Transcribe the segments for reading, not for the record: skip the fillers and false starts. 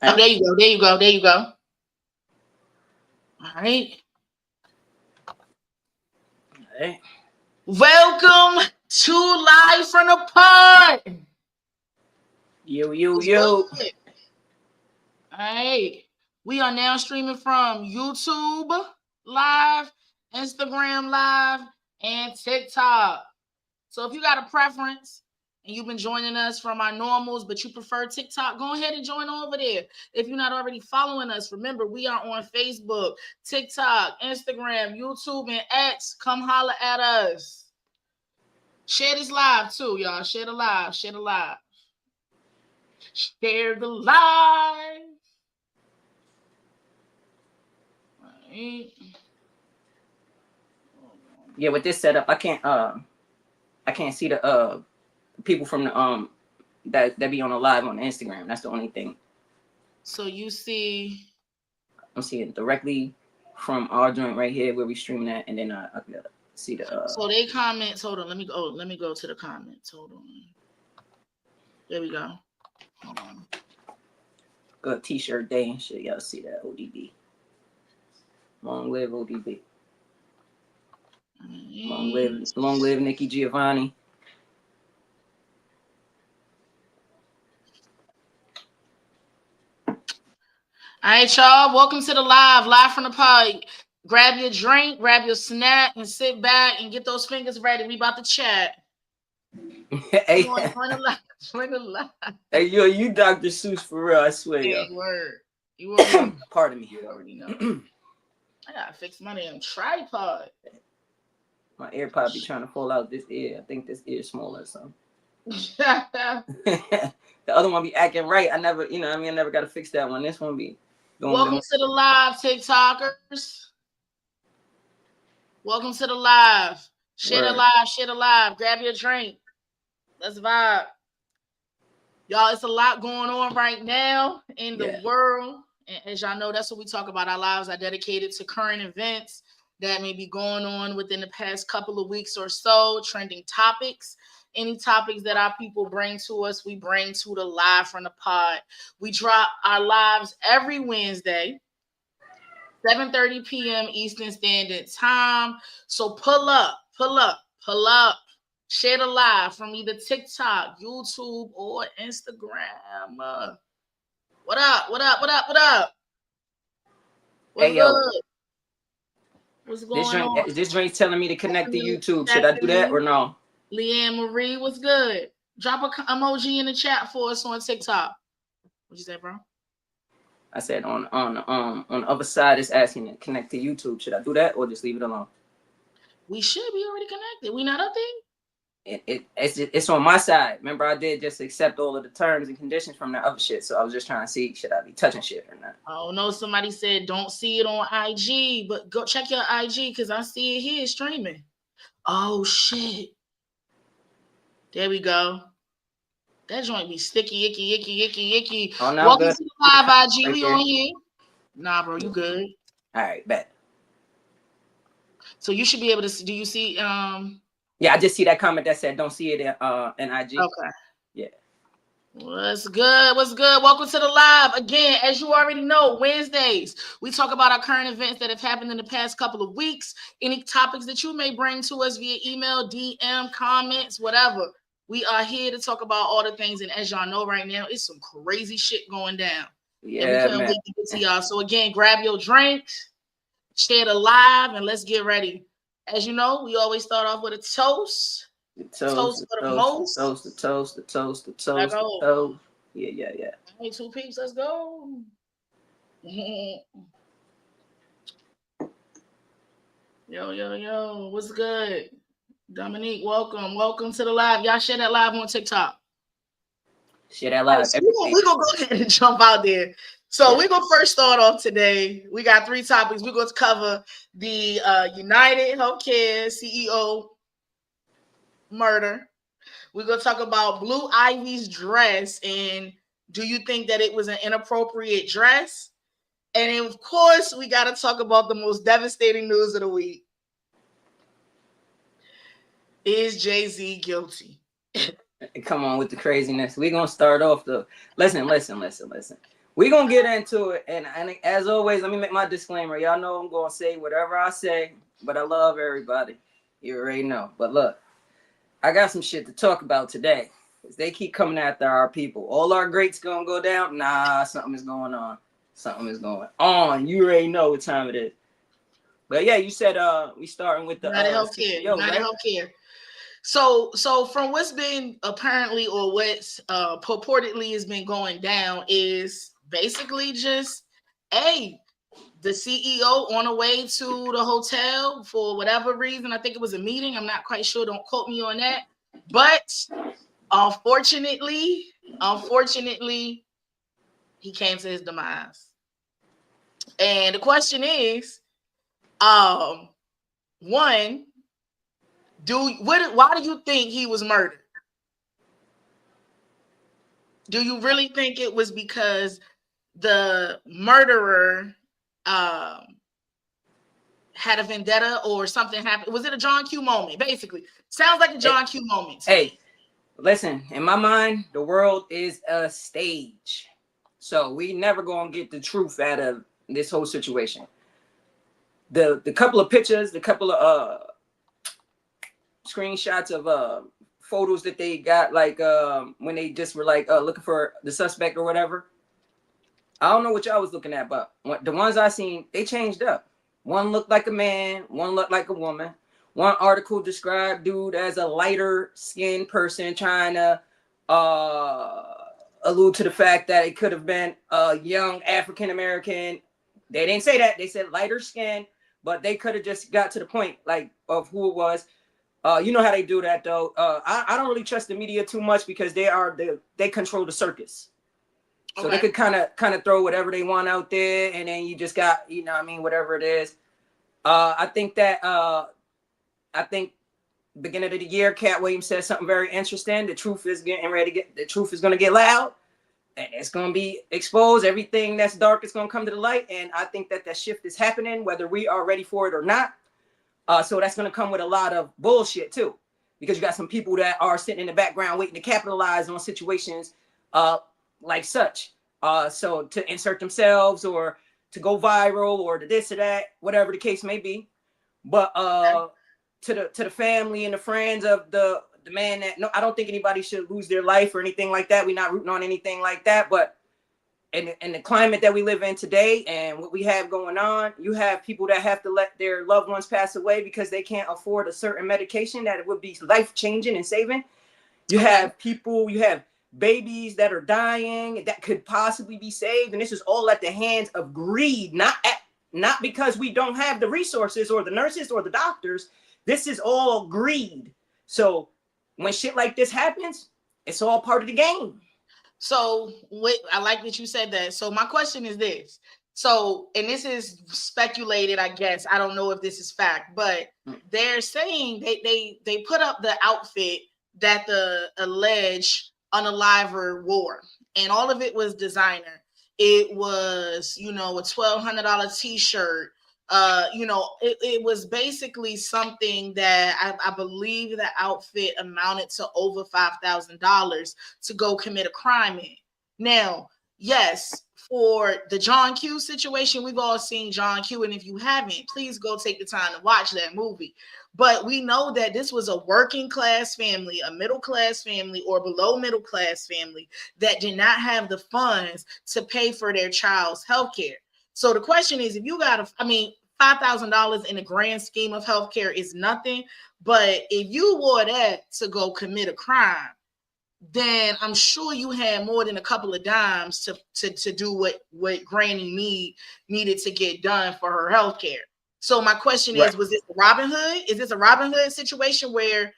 Oh, there you go. There you go. There you go. All right. All right. Welcome to Live from the Pod. Yo, yo, What's yo. good? All right. We are now streaming from YouTube Live, Instagram Live, and TikTok. So if you got a preference and you've been joining us from our normals, but you prefer TikTok, go ahead and join over there. If you're not already following us, remember we are on Facebook, TikTok, Instagram, YouTube, and X. Come holler at us. Share this live too, y'all. Share the live. Share the live. Share the live. Right. Yeah, with this setup, I can't see the people from the that be on the live on Instagram. That's the only thing. So you see, I'm seeing directly from our joint right here where we streaming at, and then I can see the. So they comments. Hold on, let me go. Let me go to the comments. Hold on. There we go. Hold on. Good T-shirt day and shit. Y'all see that ODB. Long live ODB. Long live Nikki Giovanni. All right, y'all. Welcome to the live from the pod. Grab your drink, grab your snack, and sit back and get those fingers ready. We about to chat. Hey, join the live. Join the live. Hey, you Dr. Seuss for real. I swear, Hey, yo. word. You already know. Pardon me. You already know. I gotta fix my damn tripod. My AirPod be trying to fall out this ear. I think this ear is smaller or something. The other one be acting right. I never, I never got to fix that one. This one be doing Welcome to the live, TikTokers. Welcome to the live. Share the live, share the live. Grab your drink. Let's vibe. Y'all, it's a lot going on right now in the world. And as y'all know, that's what we talk about. Our lives are dedicated to current events that may be going on within the past couple of weeks or so, trending topics. Any topics that our people bring to us, we bring to the live from the pod. We drop our lives every Wednesday, 7:30 p.m. Eastern Standard Time. So pull up. Share the live from either TikTok, YouTube, or Instagram. What up? What's hey, yo. good? What's going on? This drink telling me to connect to YouTube. Should I do that or no? Leanne Marie, what's good? Drop a emoji in the chat for us on TikTok. What you say, bro? I said on the other side it's asking to connect to YouTube. Should I do that or just leave it alone? We should be already connected. We not up there? It's on my side. Remember, I did just accept all of the terms and conditions from that other shit. So I was just trying to see, should I be touching shit or not? Oh no, somebody said don't see it on IG, but go check your IG because I see it here streaming. Oh shit. There we go. That joint be sticky, icky. Oh, no, welcome good. to the live IG. Right We there. on here. Nah, bro, you good. All right, bet. So you should be able to. Do you see? Yeah, I just see that comment that said don't see it in IG. Okay. Yeah. What's good? Welcome to the live. Again, as you already know, Wednesdays, we talk about our current events that have happened in the past couple of weeks. Any topics that you may bring to us via email, DM, comments, whatever. We are here to talk about all the things. And as y'all know right now, it's some crazy shit going down. Yeah, and we can't wait to get to y'all. So again, grab your drinks, share the live, and let's get ready. As you know, we always start off with a toast. Toast for the most. The toast. Yeah. Hey, two peeps, let's go. Yo, what's good? Dominique, welcome to the live. Y'all share that live on TikTok. Share that live. So we're going to go ahead and jump out there. So we're going to first start off today. We got 3 topics. We're going to cover the United Healthcare CEO murder. We're going to talk about Blue Ivy's dress and do you think that it was an inappropriate dress? And of course, we got to talk about the most devastating news of the week. Is Jay-Z guilty? Come on with the craziness. We're going to start off the... Listen. We're gonna get into it, and as always, let me make my disclaimer. Y'all know I'm gonna say whatever I say, but I love everybody. You already know. But look, I got some shit to talk about today. They keep coming after our people. All our greats gonna go down? Nah, something is going on. Something is going on. You already know what time it is. But yeah, you said we starting with the Healthcare. CEO, right? Healthcare. So from what's been apparently or what's purportedly has been going down is basically just the CEO on the way to the hotel for whatever reason. I think it was a meeting. I'm not quite sure. Don't quote me on that. But unfortunately, he came to his demise. And the question is, one, why do you think he was murdered? Do you really think it was because the murderer had a vendetta or something happened? Was it a John Q moment? Basically, sounds like a John Q moment. Hey, listen, in my mind, the world is a stage. So we never gonna get the truth out of this whole situation. The couple of pictures, the couple of screenshots of photos that they got, like when they just were like looking for the suspect or whatever. I don't know what y'all was looking at, but the ones I seen, they changed up. One looked like a man, one looked like a woman. One article described dude as a lighter skinned person trying to allude to the fact that it could have been a young African American. They didn't say that. They said lighter skin, but they could have just got to the point like of who it was. You know how they do that though. I don't really trust the media too much because they control the circus. So they could kind of throw whatever they want out there, and then you just got, you know what I mean, whatever it is. I think beginning of the year, Cat Williams said something very interesting. The truth is going to get loud, and it's going to be exposed. Everything that's dark is going to come to the light, and I think that shift is happening, whether we are ready for it or not. So that's going to come with a lot of bullshit too, because you got some people that are sitting in the background waiting to capitalize on situations like such. So to insert themselves or to go viral or to this or that, whatever the case may be. But to the family and the friends of the man that, no, I don't think anybody should lose their life or anything like that. We're not rooting on anything like that. But in the climate that we live in today and what we have going on, you have people that have to let their loved ones pass away because they can't afford a certain medication that would be life-changing and saving. You have people, you have babies that are dying that could possibly be saved. And this is all at the hands of greed, not because we don't have the resources or the nurses or the doctors. This is all greed. So when shit like this happens, it's all part of the game. So I like that you said that. So my question is this. So, and this is speculated, I guess. I don't know if this is fact, but they're saying they put up the outfit that the alleged unaliver wore, and all of it was designer. It was, a $1,200 t-shirt. It was basically something that I believe the outfit amounted to over $5,000 to go commit a crime in. Now, yes, for the John Q situation, we've all seen John Q, and if you haven't, please go take the time to watch that movie. But we know that this was a working class family, a middle class family, or below middle class family that did not have the funds to pay for their child's health care. So the question is, if you got $5,000 in the grand scheme of healthcare is nothing. But if you wore that to go commit a crime, then I'm sure you had more than a couple of dimes to do what Granny needed to get done for her healthcare. So my question is, was this Robin Hood? Is this a Robin Hood situation where,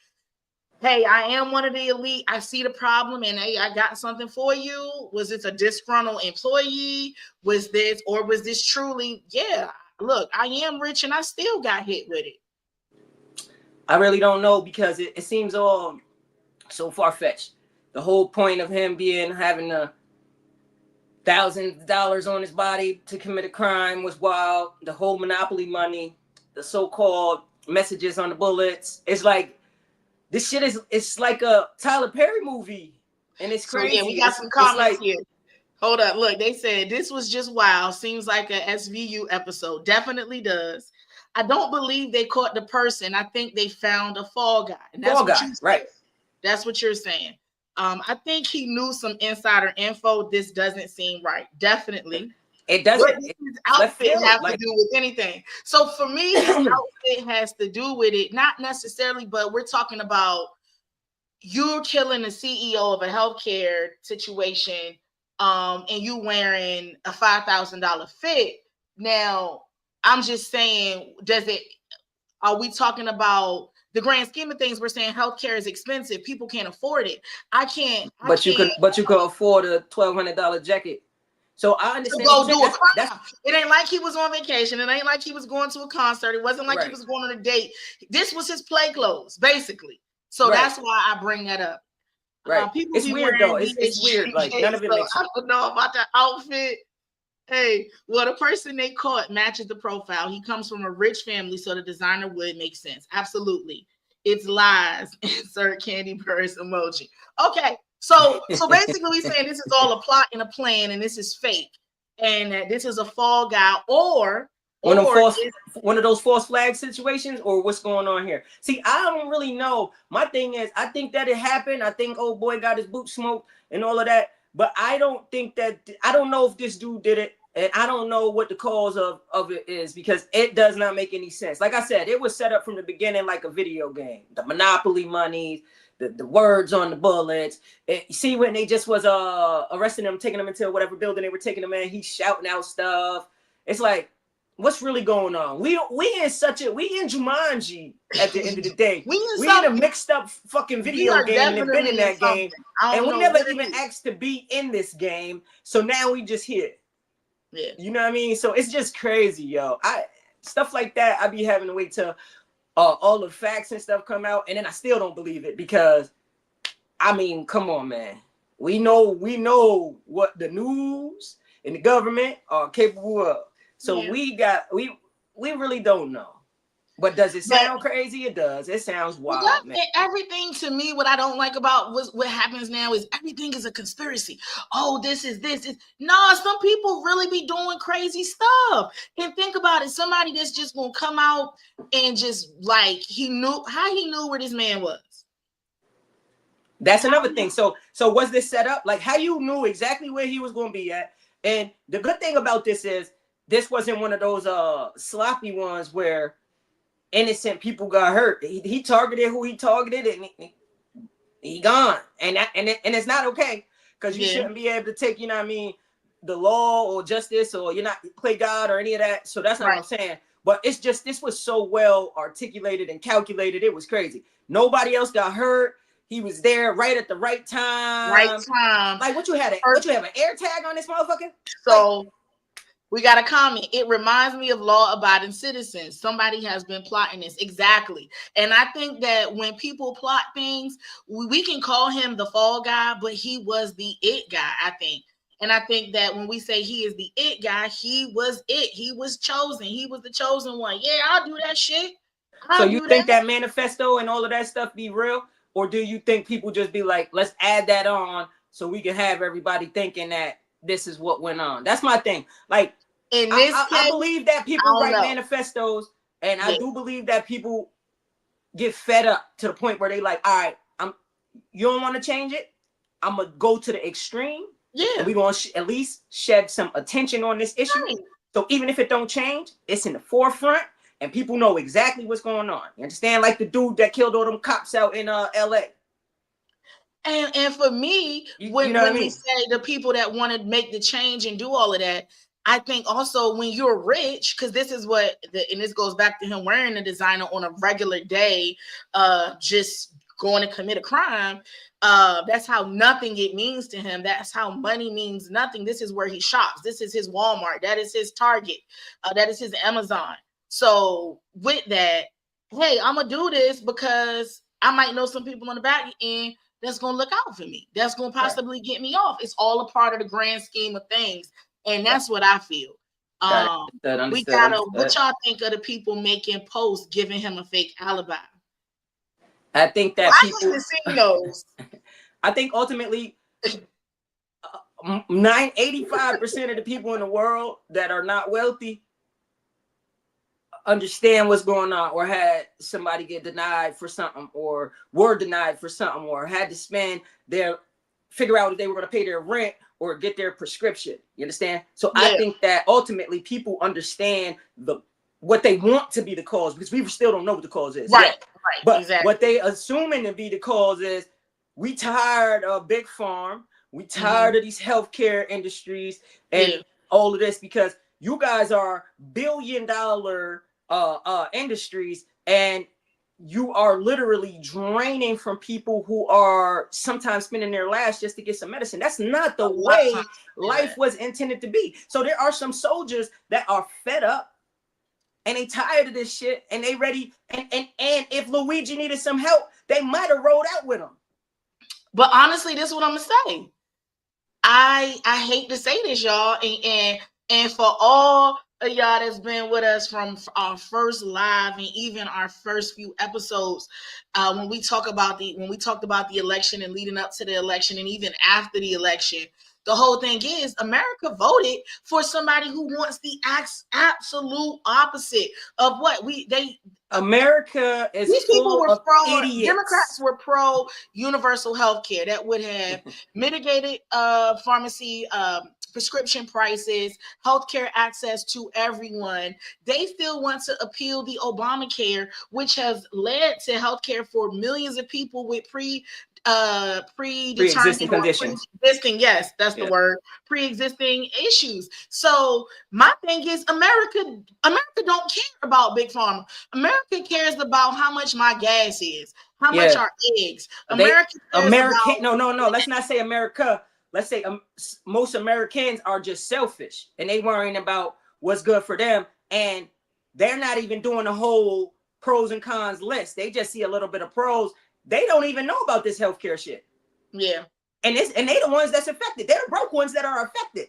hey, I am one of the elite, I see the problem, and hey, I got something for you? Was this a disgruntled employee? Was this truly, yeah, look, I am rich and I still got hit with it? I really don't know, because it seems all so far-fetched. The whole point of him having thousands of dollars on his body to commit a crime was wild. The whole Monopoly money, the so-called messages on the bullets. It's like, this shit it's like a Tyler Perry movie. And it's crazy. So yeah, we got some comments here. Hold up. Look, they said this was just wild. Seems like a SVU episode. Definitely does. I don't believe they caught the person. I think they found a fall guy. And that's what you said. Right. That's what you're saying. I think he knew some insider info. This doesn't seem right. Definitely. It doesn't. What does his outfit have to do with anything? So for me, his outfit has to do with it. Not necessarily, but we're talking about you're killing the CEO of a healthcare situation, and you wearing a $5,000 fit. Now, I'm just saying, are we talking about the grand scheme of things? We're saying healthcare is expensive. People can't afford it. But you could afford a $1,200 jacket. So I understand. To go do a crime. It ain't like he was on vacation. It ain't like he was going to a concert. It wasn't like he was going on a date. This was his play clothes, basically. So that's why I bring that up. Right. It's weird though. It's weird. Like none of it makes sense. I don't know about that outfit. Hey, well, the person they caught matches the profile. He comes from a rich family, so the designer would make sense. Absolutely. It's lies. Insert candy purse emoji. Okay. So basically we're saying this is all a plot and a plan, and this is fake. And that this is a fall guy or one of those false flag situations, or what's going on here? See, I don't really know. My thing is, I think that it happened. I think old boy got his boot smoked and all of that. But I don't know if this dude did it. And I don't know what the cause of it is, because it does not make any sense. Like I said, it was set up from the beginning like a video game. The Monopoly money, the words on the bullets. You see when they just was arresting them, taking them into whatever building they were taking them in, he's shouting out stuff. It's like, what's really going on? We in Jumanji at the end of the day. we in a mixed up fucking video game and been in that game. And we never even asked to be in this game. So now we just here. Yeah. You know what I mean? So it's just crazy, yo. Stuff like that, I be having to wait till all the facts and stuff come out, and then I still don't believe it, because I mean, come on, man. We know what the news and the government are capable of. So we really don't know. But does it sound crazy? It does. It sounds wild, man. Everything to me, what I don't like about what happens now is everything is a conspiracy. Oh, this is. No, some people really be doing crazy stuff. And think about it. Somebody that's just going to come out and just like, he knew where this man was. That's another thing. So was this set up? Like, how you knew exactly where he was going to be at? And the good thing about this is, this wasn't one of those sloppy ones where innocent people got hurt. He targeted who he targeted, and he gone. And it's not okay, because you shouldn't be able to take, you know what I mean, the law or justice, or you're not play God or any of that. So that's not what I'm saying. But it's just, this was so well articulated and calculated. It was crazy. Nobody else got hurt. He was there right at the right time. Like, what you have an air tag on this motherfucker? So we got a comment. It reminds me of law-abiding citizens. Somebody has been plotting this. Exactly. And I think that when people plot things, we can call him the fall guy, but he was the it guy, I think. And I think that when we say he is the it guy, he was it. He was chosen. He was the chosen one. Yeah, I'll do that shit. So you think that manifesto and all of that stuff be real? Or do you think people just be like, let's add that on so we can have everybody thinking that this is what went on? That's my thing. Like, in this case, I believe that people write manifestos, and I do believe that people get fed up to the point where they like, all right, you don't want to change it? I'm going to go to the extreme. Yeah. And we're going to at least shed some attention on this issue. Right. So even if it don't change, it's in the forefront, and people know exactly what's going on. You understand? Like the dude that killed all them cops out in LA. And for me, when we say the people that want to make the change and do all of that, I think also when you're rich, because this is and this goes back to him wearing the designer on a regular day, just going to commit a crime. That's how nothing it means to him. That's how money means nothing. This is where he shops. This is his Walmart. That is his Target. That is his Amazon. So with that, hey, I'm going to do this because I might know some people on the back end that's going to look out for me. That's going to possibly get me off. It's all a part of the grand scheme of things. And that's what I feel. We gotta. What y'all think of the people making posts giving him a fake alibi? I think that I haven't seen those. I think ultimately, 85% of the people in the world that are not wealthy understand what's going on, or had somebody get denied for something, or were denied for something, or had to figure out if they were going to pay their rent or get their prescription. You understand? So I think that ultimately people understand what they want to be the cause, because we still don't know what the cause is. Right. But exactly. What they assuming to be the cause is, we tired of big farm. We tired of these healthcare industries and all of this, because you guys are billion-dollar industries, and you are literally draining from people who are sometimes spending their lives just to get some medicine. That's not the way life was intended to be. So there are some soldiers that are fed up and they tired of this shit, and they ready. And if Luigi needed some help, they might have rolled out with him. But honestly, this is what I'm gonna say. I hate to say this, y'all, and for all of y'all that's been with us from our first live and even our first few episodes, when we talked about the election and leading up to the election and even after the election, the whole thing is America voted for somebody who wants the absolute opposite of what America is these people were pro. idiots. Democrats were pro universal health care that would have mitigated pharmacy prescription prices, healthcare access to everyone. They still want to appeal the Obamacare, which has led to healthcare for millions of people with pre-existing conditions. Yes, that's the word. Pre-existing issues. So my thing is, America don't care about big pharma. America cares about how much my gas is, how much our eggs. America No. Let's not say America. Let's say most Americans are just selfish, and they worrying about what's good for them, and they're not even doing the whole pros and cons list. They just see a little bit of pros. They don't even know about this healthcare shit. Yeah. And they the ones that's affected. They're the broke ones that are affected.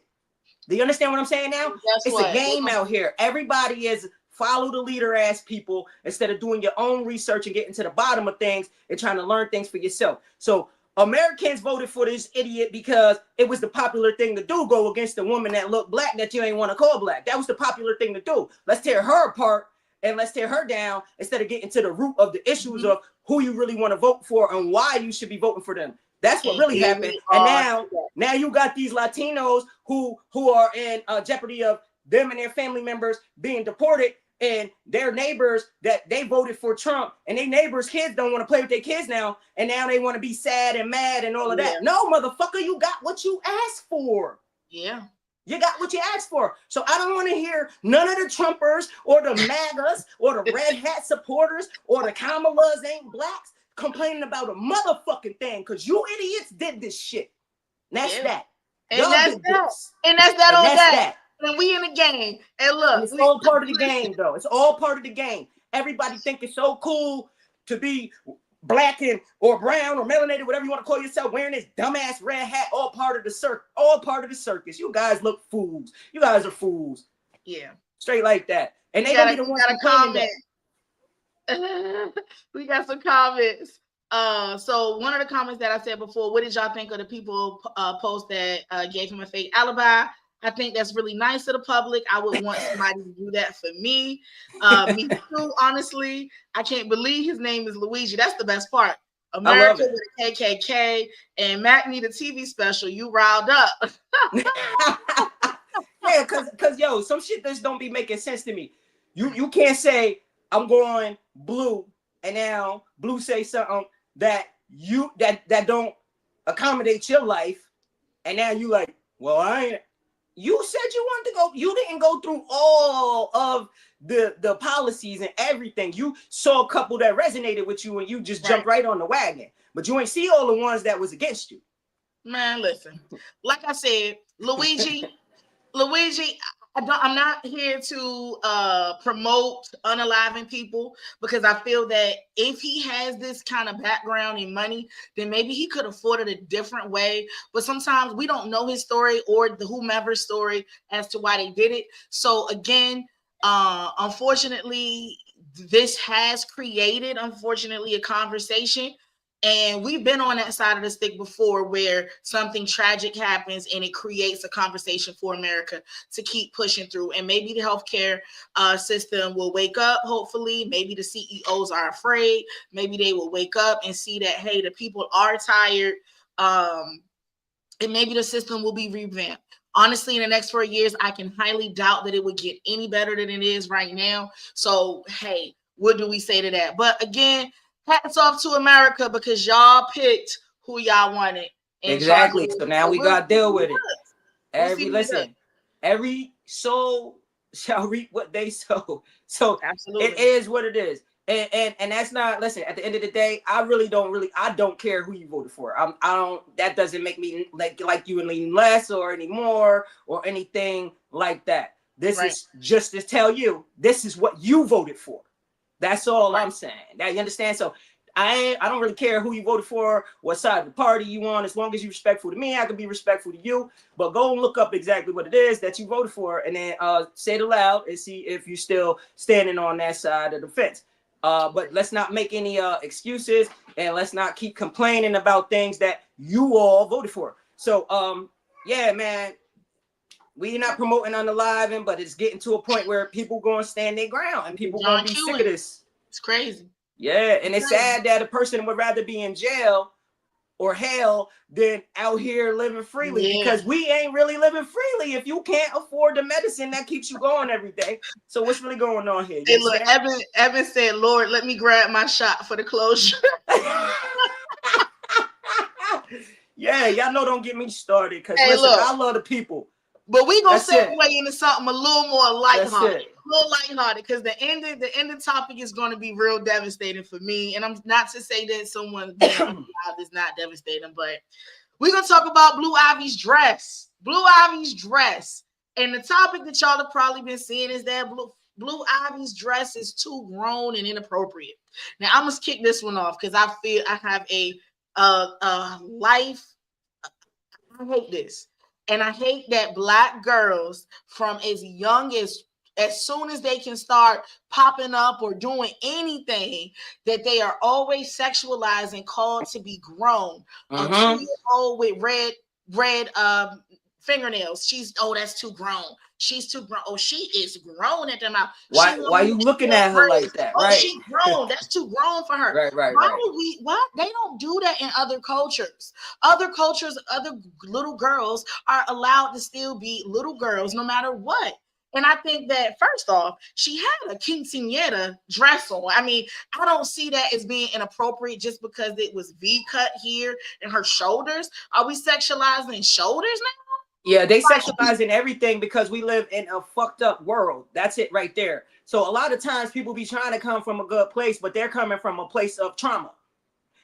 Do you understand what I'm saying now? It's a game out here. Everybody is follow the leader ass people instead of doing your own research and getting to the bottom of things and trying to learn things for yourself. So Americans voted for this idiot because it was the popular thing to do, go against a woman that looked black that you ain't want to call black. That was the popular thing to do. Let's tear her apart and let's tear her down instead of getting to the root of the issues of who you really want to vote for and why you should be voting for them. That's what really happened. And now you got these Latinos who are in jeopardy of them and their family members being deported, and their neighbors that they voted for Trump, and their neighbors' kids don't want to play with their kids now, and now they want to be sad and mad and all of that. No, motherfucker, you got what you asked for. Yeah. You got what you asked for. So I don't want to hear none of the Trumpers or the MAGAs or the red hat supporters or the Kamalas ain't blacks complaining about a motherfucking thing, because you idiots did this shit. And that's that. And that's that. And that's that on that. And we in the game. And look, and it's all part of the game, though. It's all part of the game. Everybody think it's so cool to be black or brown or melanated, whatever you want to call yourself, wearing this dumbass red hat. All part of the circus. You guys look fools. You guys are fools. Yeah, straight like that. And they gonna be the ones complaining that. We got some comments. So one of the comments that I said before, what did y'all think of the people post that gave him a fake alibi? I think that's really nice of the public. I would want somebody to do that for me. Me too, honestly. I can't believe his name is Luigi. That's the best part. America with a KKK and Mac need a TV special. You riled up. Yeah, cause yo, some shit just don't be making sense to me. You can't say I'm going blue and now blue say something that don't accommodate your life, and now you like, well, I ain't. You said you wanted to go. You didn't go through all of the policies and everything. You saw a couple that resonated with you and you just jumped right on the wagon. But you ain't see all the ones that was against you. Man, listen. Like I said, Luigi, I'm not here to promote unaliving people, because I feel that if he has this kind of background and money, then maybe he could afford it a different way. But sometimes we don't know his story or the whomever's story as to why they did it. So again, unfortunately, this has created, a conversation. And we've been on that side of the stick before where something tragic happens and it creates a conversation for America to keep pushing through. And maybe the healthcare system will wake up, hopefully. Maybe the CEOs are afraid. Maybe they will wake up and see that, hey, the people are tired. And maybe the system will be revamped. Honestly, in the next 4 years, I can highly doubt that it would get any better than it is right now. So, hey, what do we say to that? But again, hats off to America because y'all picked who y'all wanted. Exactly. So now we got to deal with it. Every soul shall reap what they sow. So absolutely, it is what it is. And that's not, listen, at the end of the day, I don't care who you voted for. That doesn't make me like you and lean less or any more or anything like that. This is just to tell you, this is what you voted for. That's all I'm saying. Now you understand? So I don't really care who you voted for, what side of the party you on, as long as you're respectful to me, I can be respectful to you. But go and look up exactly what it is that you voted for and then say it aloud and see if you're still standing on that side of the fence. But let's not make any excuses and let's not keep complaining about things that you all voted for. So, yeah, man, we're not promoting on the live, but it's getting to a point where people going to stand their ground and people going to be sick of this. It's crazy. Yeah, and it's sad that a person would rather be in jail or hell than out here living freely because we ain't really living freely if you can't afford the medicine that keeps you going every day. So what's really going on here? Hey, look, Evan said, Lord, let me grab my shot for the closure. Yeah, y'all know don't get me started because listen, I love the people. But we gonna segue into something a little more lighthearted. A little lighthearted because the end of the topic is going to be real devastating for me. And I'm not to say that someone is not devastating, but we're gonna talk about Blue Ivy's dress. Blue Ivy's dress. And the topic that y'all have probably been seeing is that Blue Ivy's dress is too grown and inappropriate. Now I'm gonna kick this one off because I feel I have a life. I hate this. And I hate that Black girls from as soon as they can start popping up or doing anything, that they are always sexualized and called to be grown. A 2-year-old with red fingernails. That's too grown. She's too grown. Oh, she is grown at the mouth. Why you looking at her like that? Oh, she's grown. That's too grown for her. Right. Why they don't do that in other cultures? Other cultures, other little girls are allowed to still be little girls no matter what. And I think that first off, she had a quinceañera dress on. I mean, I don't see that as being inappropriate just because it was V cut here and her shoulders. Are we sexualizing shoulders now? Yeah, they sexualizing everything because we live in a fucked up world. That's it right there. So a lot of times people be trying to come from a good place, but they're coming from a place of trauma.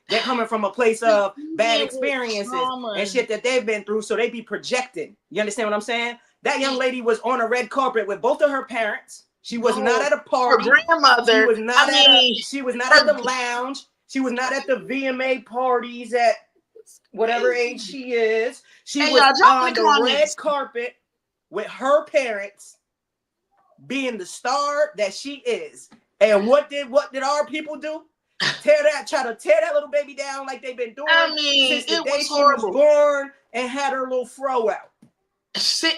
They're coming from a place of bad experiences and shit that they've been through. So they be projecting. You understand what I'm saying? That young lady was on a red carpet with both of her parents. She was not at a party. Her grandmother. She was not at the lounge. She was not at the VMA parties at whatever age she is. She was on the red carpet with her parents being the star that she is. And what did our people do? Try to tear that little baby down like they've been doing since the day she was born and had her little fro out.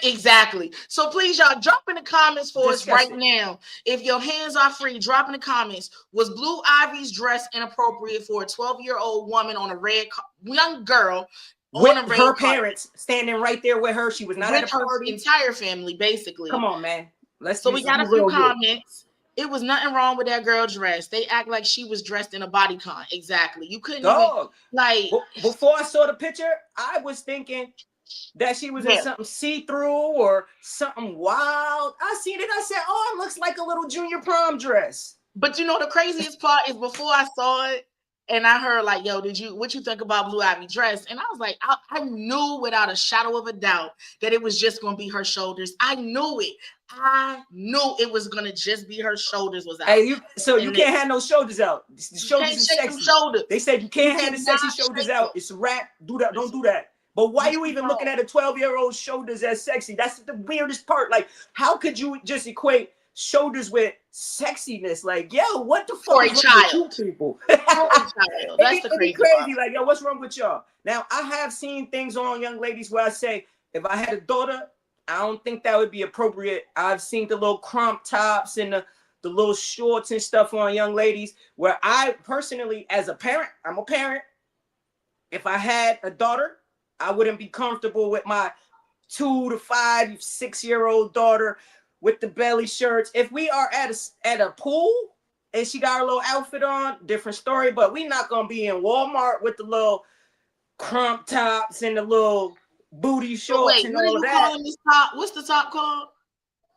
Exactly. So please, y'all, drop in the comments for us right now. If your hands are free, drop in the comments. Was Blue Ivy's dress inappropriate for a 12-year-old woman on a young girl with her parents standing right there with her? She was not at a party. Entire family, basically. Come on, man. So we got a few comments. It was nothing wrong with that girl dress. They act like she was dressed in a bodycon. Exactly. You couldn't even, before I saw the picture, I was thinking that she was in something see-through or something wild. I seen it. I said, oh, it looks like a little junior prom dress. But you know, the craziest part is before I saw it and I heard like, yo, what you think about Blue Ivy dress? And I was like, I knew without a shadow of a doubt that it was just going to be her shoulders. I knew it. I knew it was going to just be her shoulders was out. Hey, you can't have no shoulders out. The shoulders is sexy. They said you can't have the sexy shoulders out. It's a wrap. Do that. Don't do that. But why you even looking at a 12-year-old shoulders as sexy? That's the weirdest part. Like, how could you just equate shoulders with sexiness. Like, yo, what the fuck For a is wrong child. with you people? For a child. That's the crazy crazy. part. Like, yo, what's wrong with y'all? Now, I have seen things on young ladies where I say, if I had a daughter, I don't think that would be appropriate. I've seen the little crop tops and the little shorts and stuff on young ladies where I personally, as a parent, I'm a parent. If I had a daughter, I wouldn't be comfortable with my 2 to 5, 6-year-old daughter with the belly shirts. If we are at a pool and she got her little outfit on, different story. But we not gonna be in Walmart with the little crop tops and the little booty shorts and all of that. Calling this top? What's the top called?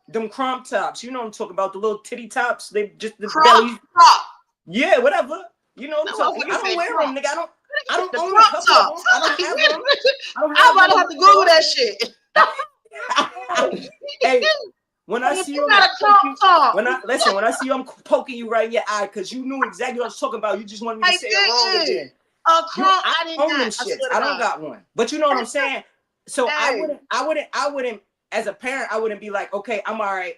Them crop tops. You know what I'm talking about, the little titty tops. They just the crop belly. Top. Yeah, whatever. You know what I'm talking about. I don't wear them, nigga. I don't own a couple of them. I don't have them. I'm about to have to Google that shit. Hey, when I see you, when I see you, I'm poking you right in your eye because you knew exactly what I was talking about. You just wanted me to say it wrong again. I own them shits. I don't got one, but you know what I'm saying. So hey. I wouldn't, as a parent, I wouldn't be like, okay, I'm all right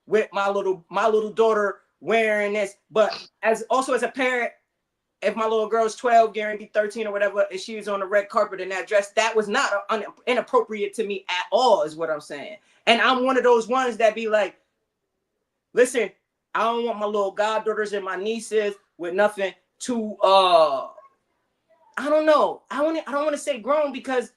with my little daughter wearing this. But as a parent, if my little girl's 12, getting to be 13 or whatever, and she was on the red carpet in that dress, that was not inappropriate to me at all, is what I'm saying. And I'm one of those ones that be like, listen, I don't want my little goddaughters and my nieces with nothing too, I don't know. I don't want to say grown because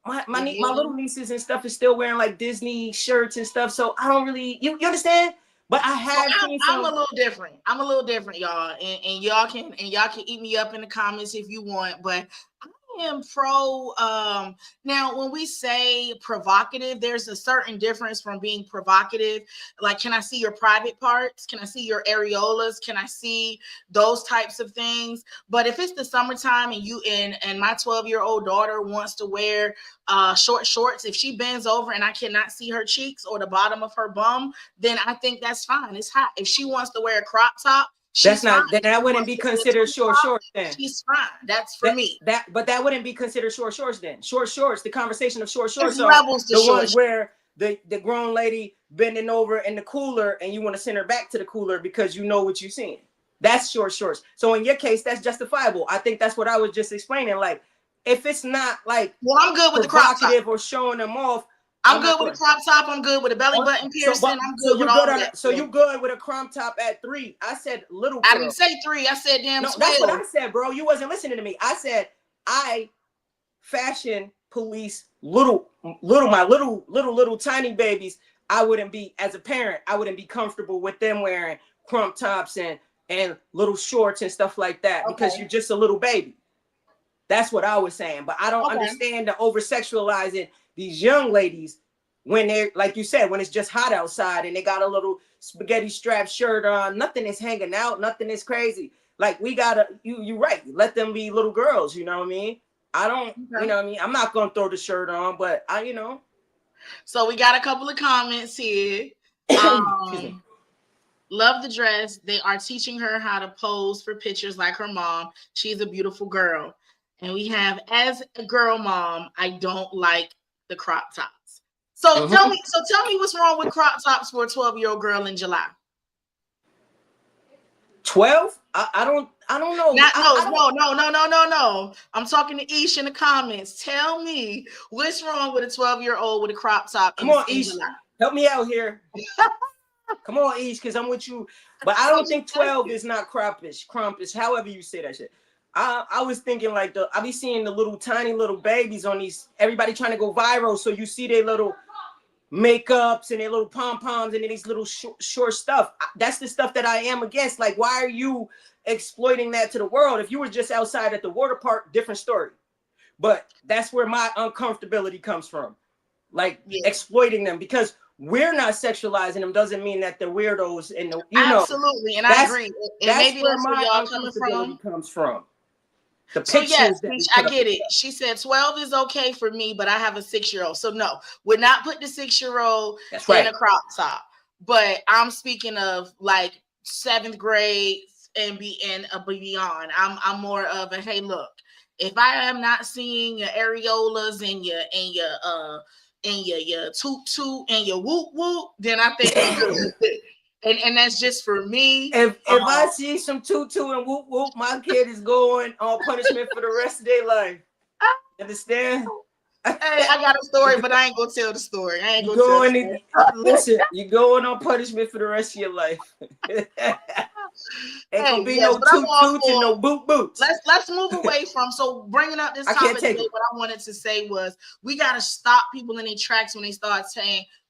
my little nieces and stuff is still wearing like Disney shirts and stuff. So I don't really, you understand? But I have I'm a little different. I'm a little different, y'all. And y'all can eat me up in the comments if you want, but I am pro now when we say provocative, there's a certain difference from being provocative. Like, can I see your private parts? Can I see your areolas? Can I see those types of things? But if it's the summertime and you and my 12-year-old daughter wants to wear short shorts, if she bends over and I cannot see her cheeks or the bottom of her bum, then I think that's fine. It's hot. If she wants to wear a crop top, that's not, then that wouldn't be considered short shorts then. She's fine. That's for me. But that wouldn't be considered short shorts then. Short shorts, the conversation of short shorts are the ones where the grown lady bending over in the cooler and you want to send her back to the cooler because you know what you're seeing. That's short shorts. So in your case, that's justifiable. I think that's what I was just explaining. Like, if it's not like, well, I'm good with the crop top or showing them off. I'm good with a crop top. I'm good with a belly button piercing. I'm good with all that. So you good with a crop top at 3? I said little girl. I didn't say 3. I said damn 12. That's what I said, bro. You wasn't listening to me. I said I fashion police my little tiny babies. I wouldn't be, as a parent, I wouldn't be comfortable with them wearing crop tops and little shorts and stuff like that because you're just a little baby. That's what I was saying. But I don't understand the over sexualizing these young ladies when they're, like you said, when it's just hot outside and they got a little spaghetti strap shirt on, nothing is hanging out, nothing is crazy. Like, we gotta, you're right, let them be little girls, you know what I mean? I don't, you know what I mean? I'm not gonna throw the shirt on, but you know. So we got a couple of comments here. Love the dress. They are teaching her how to pose for pictures like her mom. She's a beautiful girl. And we have, as a girl mom, I don't like the crop tops. So tell me what's wrong with crop tops for a 12-year-old girl in July. 12? I don't know. No. I'm talking to Ish in the comments. Tell me what's wrong with a 12-year-old with a crop top. Come on, Ish. Help me out here. Come on, Ish, because I'm with you. But I don't think 12 is not crumpish, however you say that shit. I was thinking like I be seeing the little tiny little babies on these, everybody trying to go viral. So you see their little makeups and their little pom-poms and these little short stuff. That's the stuff that I am against. Like, why are you exploiting that to the world? If you were just outside at the water park, different story. But that's where my uncomfortability comes from. Like, exploiting them, because we're not sexualizing them doesn't mean that they're weirdos. And absolutely, and I agree. That's where my uncomfortability comes from. So yes, I get it. She said 12 is okay for me, but I have a 6-year-old. So no, would not put the 6-year-old in a crop top. But I'm speaking of like 7th grade and beyond. I'm more of a, hey, look, if I am not seeing your areolas and your and your toot toot and your whoop whoop, then I think we good. And that's just for me. If I see some tutu and whoop whoop, my kid is going on punishment for the rest of their life. Understand? Hey, I got a story, but I ain't gonna tell the story. I ain't You gonna tell the going story. listen, you're going on punishment for the rest of your life. Ain't gonna be no toot toots and no boot boots. Let's move away from, so bringing up this topic today, what I wanted to say was we gotta stop people in their tracks when they start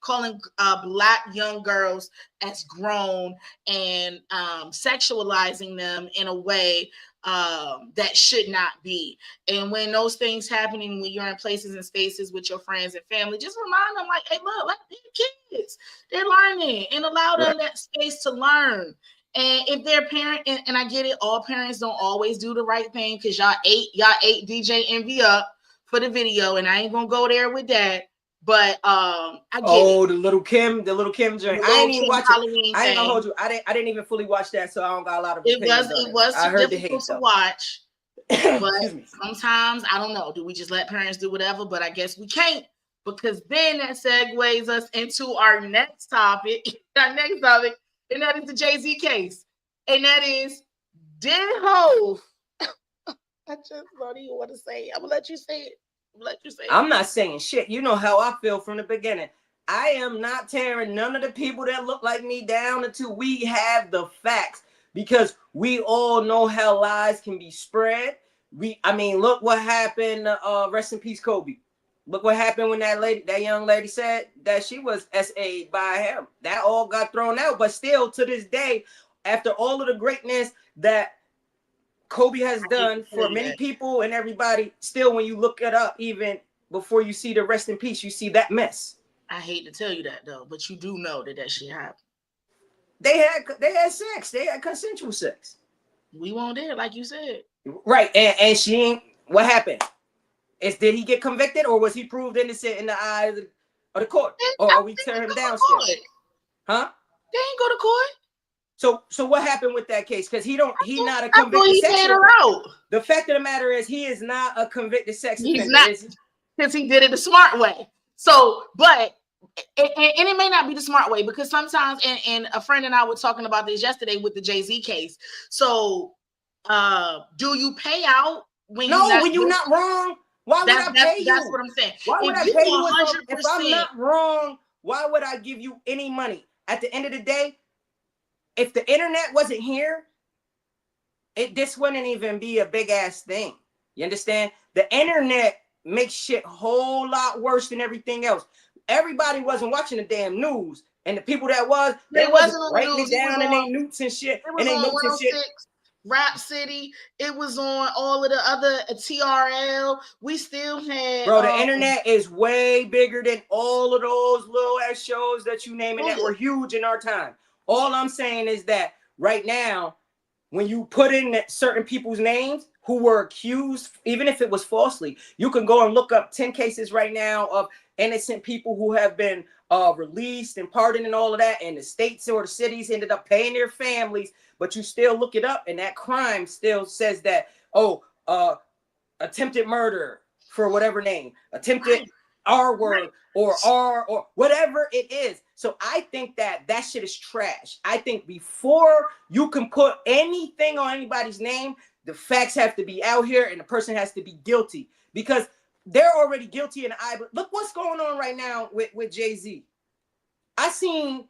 calling Black young girls as grown and sexualizing them in a way that should not be. And when those things happening, when you're in places and spaces with your friends and family, just remind them like, hey, look, like they're kids, they're learning, and allow them that space to learn. And if they're a parent, and I get it, all parents don't always do the right thing, because y'all ate DJ Envy up for the video, and I ain't gonna go there with that. But I get it. the little Kim joint. I ain't even watch it. I ain't gonna hold you. I didn't even fully watch that, so I don't got a lot of opinions. It was I heard difficult to watch. But sometimes I don't know. Do we just let parents do whatever? But I guess we can't, because then that segues us into our next topic. And that is the Jay-Z case. And that is, did Hov? I just don't even want to say it. I'm gonna let you say it. I'm not saying shit. You know how I feel from the beginning. I am not tearing none of the people that look like me down until we have the facts, because we all know how lies can be spread. Look what happened. Rest in peace, Kobe. Look what happened when that young lady said that she was SA'd by him. That all got thrown out. But still, to this day, after all of the greatness that Kobe has done for many people and everybody, still, when you look it up, even before you see the rest in peace, you see that mess. I hate to tell you that, though, but you do know that shit happened. They had sex. They had consensual sex. We weren't there, like you said. Right, and she ain't. What happened? Did he get convicted, or was he proved innocent in the eyes of the court? Or are we tearing him down still? Huh? They ain't go to court. So what happened with that case? Because he's not a convicted sex offender. The fact of the matter is, he is not a convicted sex offender. He's not, because he did it the smart way. So, but and it may not be the smart way, because sometimes, and a friend and I were talking about this yesterday with the Jay-Z case. So, do you pay out when you're not wrong? Why would I pay you? That's what I'm saying. Why would I pay you if I'm not wrong? Why would I give you any money? At the end of the day, if the internet wasn't here, this wouldn't even be a big ass thing. You understand? The internet makes shit a whole lot worse than everything else. Everybody wasn't watching the damn news, and the people that was, they wasn't writing it down in their notes and shit. And they notes and shit. Rap City, it was on all of the other TRL. We still had, bro. The internet is way bigger than all of those little ass shows that you name that were huge in our time. All I'm saying is that right now, when you put in certain people's names who were accused, even if it was falsely, you can go and look up 10 cases right now of innocent people who have been released and pardoned and all of that, and the states or the cities ended up paying their families. But you still look it up, and that crime still says that, attempted murder for whatever name, attempted R word or R or whatever it is. So I think that shit is trash. I think before you can put anything on anybody's name, the facts have to be out here and the person has to be guilty, because they're already guilty in the eye. But look what's going on right now with Jay-Z. I seen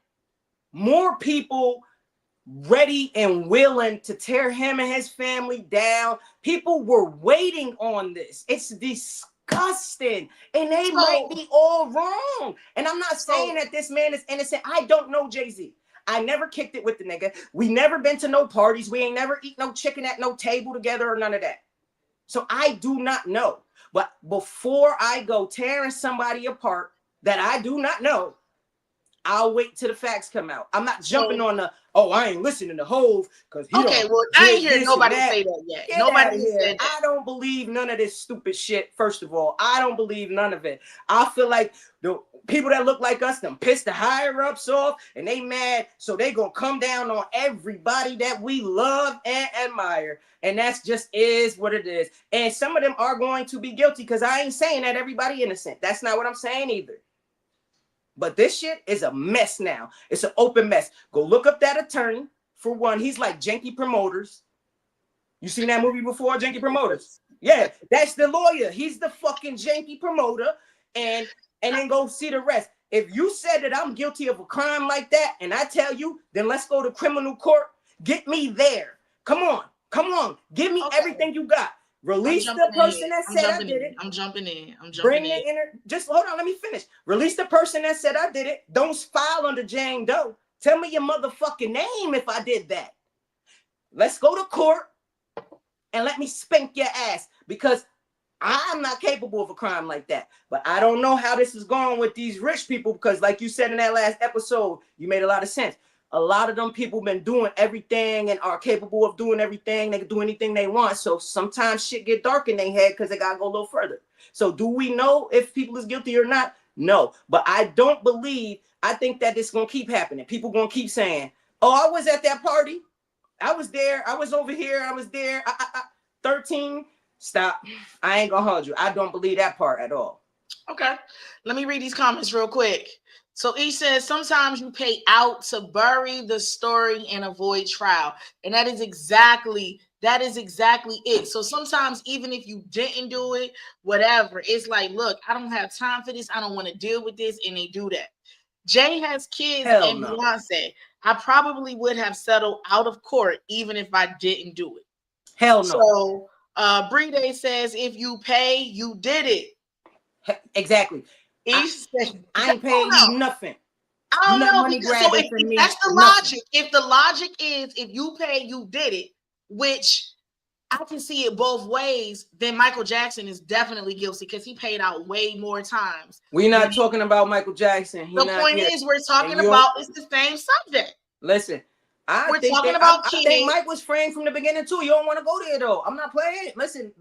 more people ready and willing to tear him and his family down. People were waiting on this. It's disgusting, and they might be all wrong. And I'm not saying that this man is innocent. I don't know Jay-Z. I never kicked it with the nigga. We never been to no parties. We ain't never eat no chicken at no table together or none of that. So I do not know. But before I go tearing somebody apart that I do not know, I'll wait till the facts come out. I'm not jumping on the, I ain't listening to Hov because he I ain't hear nobody say that yet. Nobody said that. I don't believe none of this stupid shit. First of all, I don't believe none of it. I feel like the people that look like us, them pissed the higher ups off, and they mad, so they gonna come down on everybody that we love and admire. And that's just is what it is. And some of them are going to be guilty, because I ain't saying that everybody innocent. That's not what I'm saying either. But this shit is a mess now. It's an open mess. Go look up that attorney. For one, he's like Janky Promoters. You seen that movie before, Janky Promoters? Yeah, that's the lawyer. He's the fucking Janky promoter. And then go see the rest. If you said that I'm guilty of a crime like that, and I tell you, then let's go to criminal court. Get me there. Come on. Give me everything you got. Release the person that said I did it. I'm jumping in. Bring the just hold on, let me finish. Release the person that said I did it. Don't file under Jane Doe. Tell me your motherfucking name if I did that. Let's go to court and let me spank your ass, because I'm not capable of a crime like that. But I don't know how this is going with these rich people, because like you said in that last episode, you made a lot of sense. A lot of them people been doing everything and are capable of doing everything. They can do anything they want. So sometimes shit get dark in their head because they got to go a little further. So do we know if people is guilty or not? No. But I don't believe, I think that it's going to keep happening. People going to keep saying, oh, I was at that party. I was there. I was over here. I was there. 13. Stop. I ain't going to hold you. I don't believe that part at all. Okay. Let me read these comments real quick. So he says, sometimes you pay out to bury the story and avoid trial. And that is exactly it. So sometimes even if you didn't do it, whatever, it's like, look, I don't have time for this. I don't want to deal with this. And they do that. Jay has kids and Beyonce. I probably would have settled out of court even if I didn't do it. Hell no. So Bree Day says, if you pay, you did it. Exactly. I ain't paying you nothing. I don't know. Money so if that's the logic. If the logic is if you pay, you did it, which I can see it both ways, then Michael Jackson is definitely guilty because he paid out way more times. We're not talking about Michael Jackson. The point is, we're talking about it's the same subject. Listen, I think Mike was framed from the beginning too. You don't want to go there though. I'm not playing. Listen.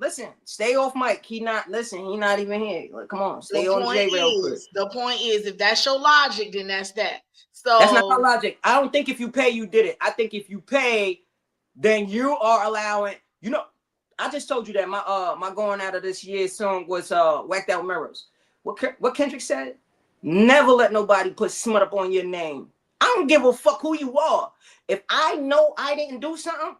Stay off Mike. He not even here. Like, come on, stay on J real quick. The point is, if that's your logic, then that's that. So that's not my logic. I don't think if you pay, you did it. I think if you pay, then you are allowing. You know, I just told you that my going out of this year's song was Whacked Out Mirrors. What Kendrick said? Never let nobody put smut up on your name. I don't give a fuck who you are. If I know I didn't do something,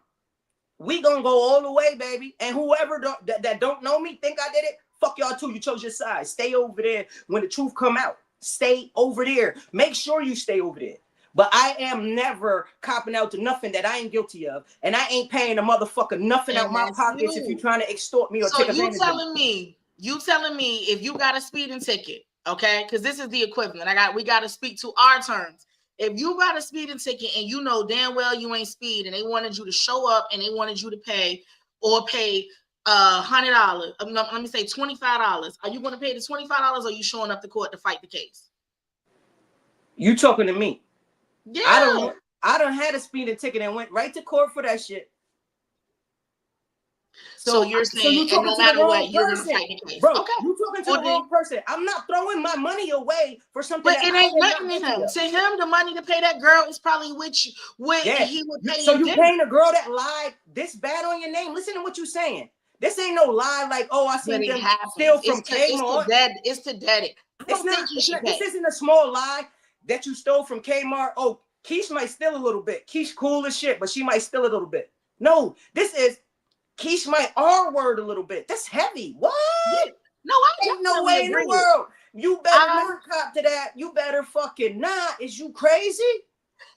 we gonna go all the way, baby. And whoever that don't know me think I did it, fuck y'all too. You chose your side. Stay over there when the truth come out. Stay over there. Make sure you stay over there. But I am never copping out to nothing that I ain't guilty of. And I ain't paying a motherfucker nothing out my pockets if you're trying to extort me or take advantage of me. So you telling me if you got a speeding ticket, okay? Because this is the equivalent. We got to speak to our terms. If you got a speeding ticket and you know damn well you ain't speed and they wanted you to show up and they wanted you to pay $100, let me say $25. Are you going to pay the $25 or are you showing up to court to fight the case? You talking to me? Yeah. I done had a speeding ticket and went right to court for that shit. So you're saying, and no matter what, you're going to fight the case. Bro, okay. You talking to the wrong person. I'm not throwing my money away for something. But it ain't nothing to him. To him, the money to pay that girl is probably he would pay. So you paying a girl that lied this bad on your name? Listen to what you're saying. This ain't no lie like, oh, I seen them steal from Kmart. It's to daddy. This isn't a small lie that you stole from Kmart. Oh, Kesh might steal a little bit. Kesh cool as shit, but she might steal a little bit. No, this is Kesh might R-word a little bit. That's heavy. What? Yeah. No, I ain't no way in the world. You better not cop to that. You better fucking not. Is you crazy?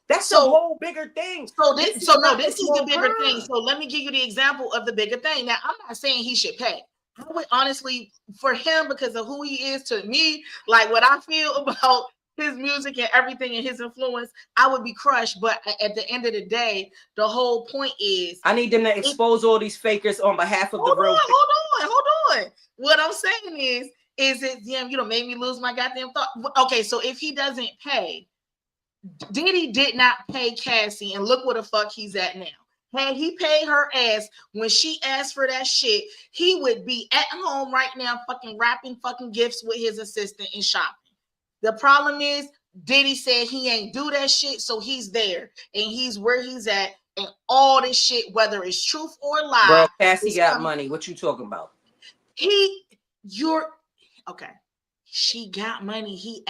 That's a whole bigger thing. This is the bigger thing. So let me give you the example of the bigger thing. Now, I'm not saying he should pay. I would honestly, for him, because of who he is to me, like what I feel about his music and everything and his influence, I would be crushed. But at the end of the day, the whole point is I need them to expose all these fakers on behalf of the real. Hold on. What I'm saying is it made me lose my goddamn thought. Okay, so if he doesn't pay, Diddy did not pay Cassie, and look where the fuck he's at now. Had he paid her ass when she asked for that shit, he would be at home right now fucking wrapping fucking gifts with his assistant and shopping. The problem is Diddy said he ain't do that shit, so he's there and he's where he's at, and all this shit, whether it's truth or lie. Bro, Cassie got money. What you talking about? He She got money. She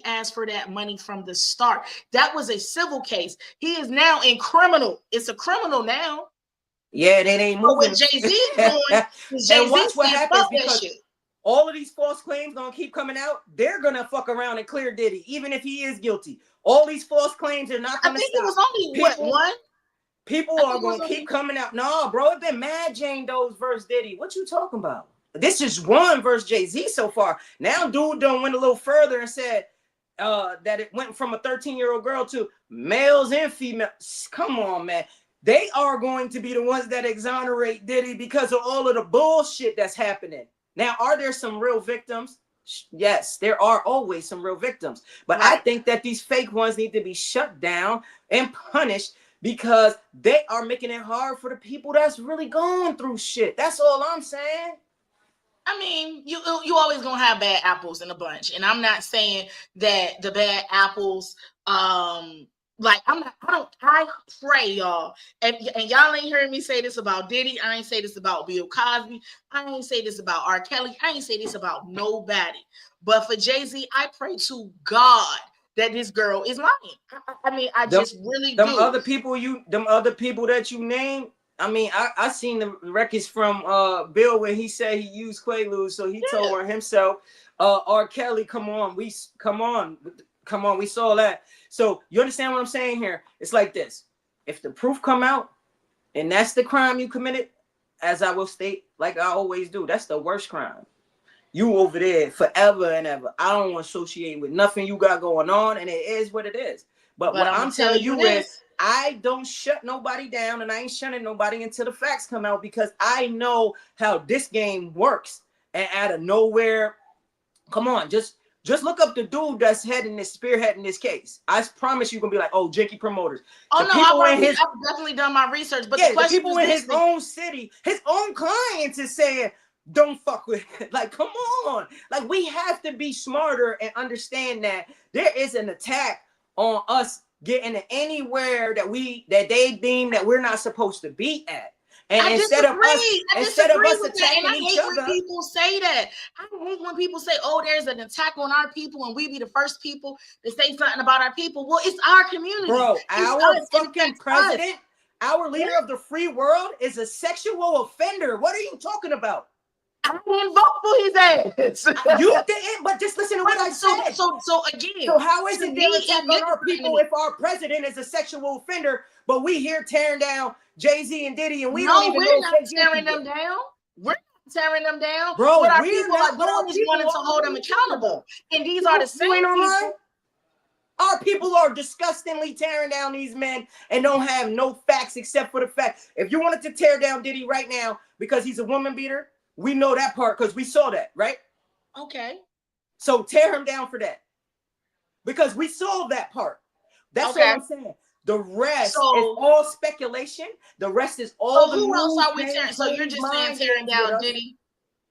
asked for that money from the start. That was a civil case. He is now in criminal. It's a criminal now. Yeah, they ain't moving. What Jay-Z's doing, And watch what happens, because shit. all of these false claims gonna keep coming out. They're gonna fuck around and clear Diddy, even if he is guilty. All these false claims are not gonna I think stop. It was only one. People are gonna keep coming out. No, bro, it's been mad Jane Doe's versus Diddy. What you talking about? This is one versus Jay-Z so far. Now, dude done went a little further and said that it went from a 13-year-old girl to males and females. Come on, man. They are going to be the ones that exonerate Diddy because of all of the bullshit that's happening. Now, are there some real victims? Yes, there are always some real victims. But right. I think that these fake ones need to be shut down and punished, because they are making it hard for the people that's really going through shit. That's all I'm saying. I mean, you always gonna have bad apples in a bunch, and I'm not saying that the bad apples, like I pray y'all, and y'all ain't heard me say this about Diddy. I ain't say this about Bill Cosby. I ain't say this about R. Kelly. I ain't say this about nobody. But for Jay-Z, I pray to God that this girl is lying. I mean, I just really do. Them other people that you named. I mean, I seen the records from Bill when he said he used Quaaludes, so he told her himself. R. Kelly, come on, we saw that. So you understand what I'm saying here? It's like this: if the proof come out, and that's the crime you committed, as I will state, like I always do, that's the worst crime. You over there forever and ever. I don't want to associate with nothing you got going on, and it is what it is. But what I'm telling you is, I don't shut nobody down, and I ain't shutting nobody until the facts come out, because I know how this game works. And out of nowhere, come on, just look up the dude that's spearheading this case. I promise you're gonna be like, oh, Jinky Promoters. Oh no, I've definitely done my research. But the people in his own city, his own clients is saying, don't fuck with it. Like, come on. Like, we have to be smarter and understand that there is an attack on us getting anywhere that they deem that we're not supposed to be at. And instead of us attacking each other, when people say that. I hate when people say, "Oh, there's an attack on our people, and we be the first people to say something about our people." Well, it's our community, bro. Our fucking president, our leader of the free world, is a sexual offender. What are you talking about? I didn't vote for his ass. You didn't, but just listen to what I said. So again, so how is it they're attacking our people if our president is a sexual offender, but we here tearing down Jay-Z and Diddy, and we don't even know we're not tearing them down. We're not tearing them down. Bro, what our people are doing is wanting to hold them accountable. And these are the same people. Our people are disgustingly tearing down these men and don't have no facts except for the fact. If you wanted to tear down Diddy right now because he's a woman beater, we know that part because we saw that, right? Okay. So tear him down for that. Because we saw that part. That's all I'm saying. The rest is all speculation. The rest is all the who else are we tearing? So you're just saying tearing down Diddy?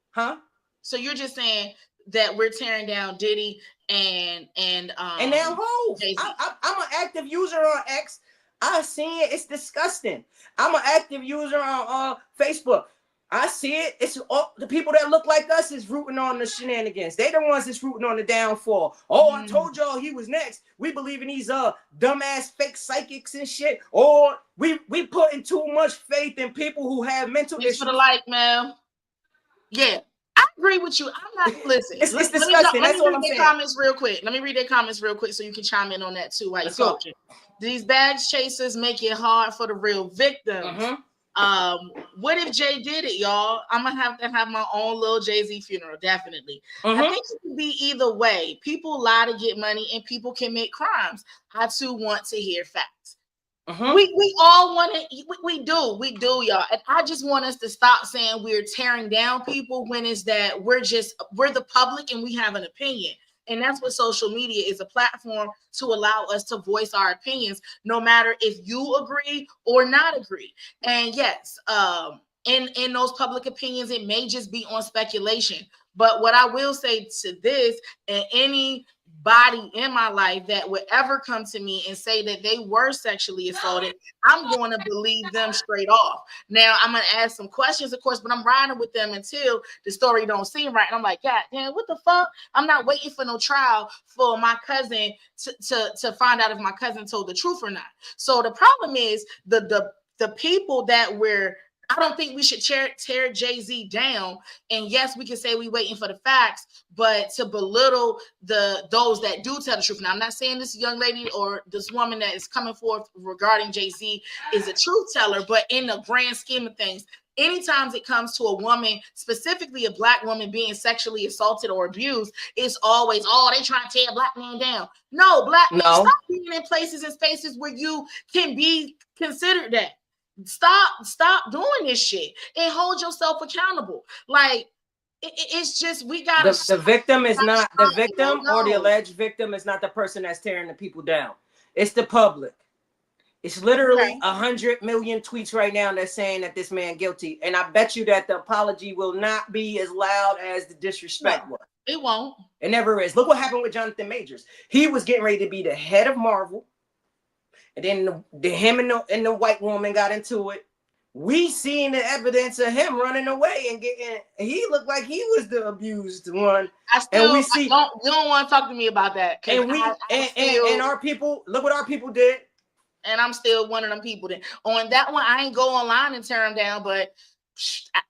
Huh? So you're just saying that we're tearing down Diddy and now Hov. I'm an active user on X. I see it. It's disgusting. I'm an active user on Facebook. I see it. It's all the people that look like us is rooting on the shenanigans. They the ones that's rooting on the downfall. Oh, I told y'all he was next. We believe in these dumbass fake psychics and shit. Or we putting too much faith in people who have mental issues. For the like, man. Yeah, I agree with you. I'm not listen. It's disgusting. That's all I'm saying. Comments real quick. Let me read their comments real quick so you can chime in on that too while you're talking. These badge chasers make it hard for the real victims. What if Jay did it, y'all? I'm gonna have to have my own little Jay-Z funeral, definitely. I think it could be either way. People lie to get money and people commit crimes. I too want to hear facts. We all want to, we do, y'all. And I just want us to stop saying we're tearing down people when it's that we're the public and we have an opinion. And that's what social media is, a platform to allow us to voice our opinions, no matter if you agree or not agree. And yes, in those public opinions, it may just be on speculation. But what I will say to this, and any body in my life that would ever come to me and say that they were sexually assaulted, I'm going to believe them straight off. Now I'm going to ask some questions, of course, but I'm riding with them until the story don't seem right. And I'm like, God damn, what the fuck? I'm not waiting for no trial for my cousin to find out if my cousin told the truth or not. So the problem is the people that we're I don't think we should tear Jay-Z down. And yes, we can say we waiting for the facts, but to belittle those that do tell the truth. Now, I'm not saying this young lady or this woman that is coming forth regarding Jay-Z is a truth teller, but in the grand scheme of things, anytime it comes to a woman, specifically a black woman being sexually assaulted or abused, it's always, oh, they trying to tear a black man down. No, black men, stop being in places and spaces where you can be considered that. Stop doing this shit and hold yourself accountable. Like it's just we got the victim is not the victim or the alleged victim is not the person that's tearing the people down. It's the public. It's literally 100 million tweets right now that's saying that this man guilty, and I bet you that the apology will not be as loud as the disrespect was. It won't. It never is. Look what happened with Jonathan Majors. He was getting ready to be the head of Marvel. And then him and the white woman got into it. We seen the evidence of him running away and getting. He looked like he was the abused one. You don't want to talk to me about that. And our people, look what our people did. And I'm still one of them people that on that one. I ain't go online and tear him down, but